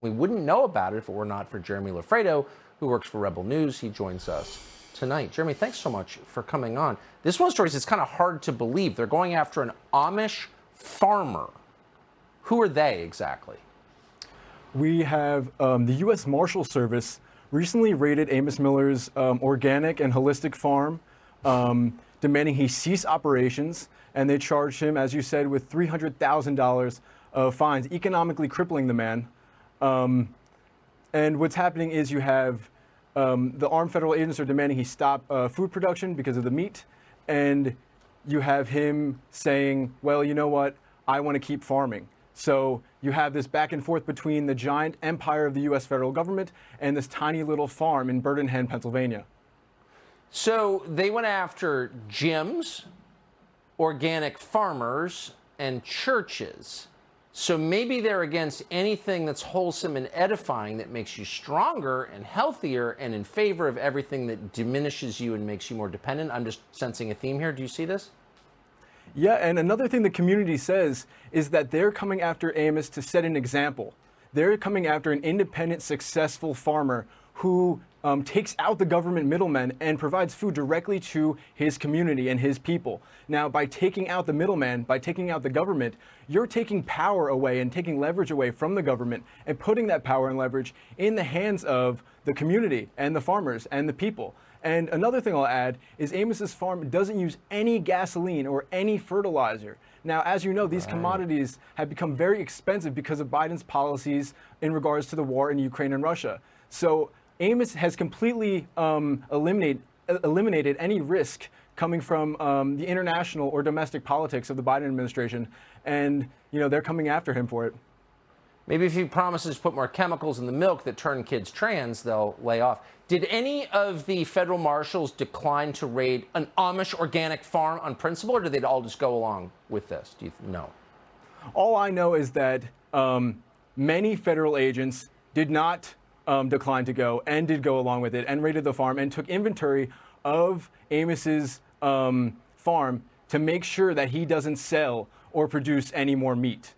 We wouldn't know about it if it were not for Jeremy Lafredo, who works for Rebel News. He joins us tonight. Jeremy, thanks so much for coming on. This one story is kind of hard to believe. They're going after an Amish farmer. Who are they exactly? We have the U.S. Marshal Service recently raided Amos Miller's organic and holistic farm, demanding he cease operations, and they charged him, as you said, with $300,000 of fines, economically crippling the man. And what's happening is you have the armed federal agents are demanding he stop food production because of the meat, and you have him saying, well, you know what, I want to keep farming. So you have this back and forth between the giant empire of the U.S. federal government and this tiny little farm in Bird in Hand, Pennsylvania. So they went after gyms, organic farmers, and churches. So maybe they're against anything that's wholesome and edifying, that makes you stronger and healthier, and in favor of everything that diminishes you and makes you more dependent. I'm just sensing a theme here. Do you see this? Yeah, and another thing the community says is that they're coming after Amos to set an example. They're coming after an independent, successful farmer who takes out the government middlemen and provides food directly to his community and his people. Now, by taking out the middleman, by taking out the government, you're taking power away and taking leverage away from the government and putting that power and leverage in the hands of the community and the farmers and the people. And another thing I'll add is Amos's farm doesn't use any gasoline or any fertilizer. Now, as you know, these commodities have become very expensive because of Biden's policies in regards to the war in Ukraine and Russia. So Amos has completely eliminated any risk coming from the international or domestic politics of the Biden administration. And, you know, they're coming after him for it. Maybe if he promises to put more chemicals in the milk that turn kids trans, they'll lay off. Did any of the federal marshals decline to raid an Amish organic farm on principle, or did they all just go along with this? Do you know? All I know is that many federal agents did not decline to go and did go along with it and raided the farm and took inventory of Amos's farm to make sure that he doesn't sell or produce any more meat.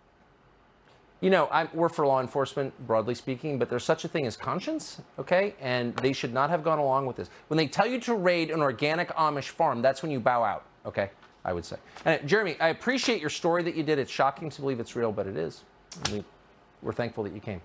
You know, we're for law enforcement, broadly speaking, but there's such a thing as conscience, okay? And they should not have gone along with this. When they tell you to raid an organic Amish farm, that's when you bow out, okay? I would say. And Jeremy, I appreciate your story that you did. It's shocking to believe it's real, but it is. We're thankful that you came.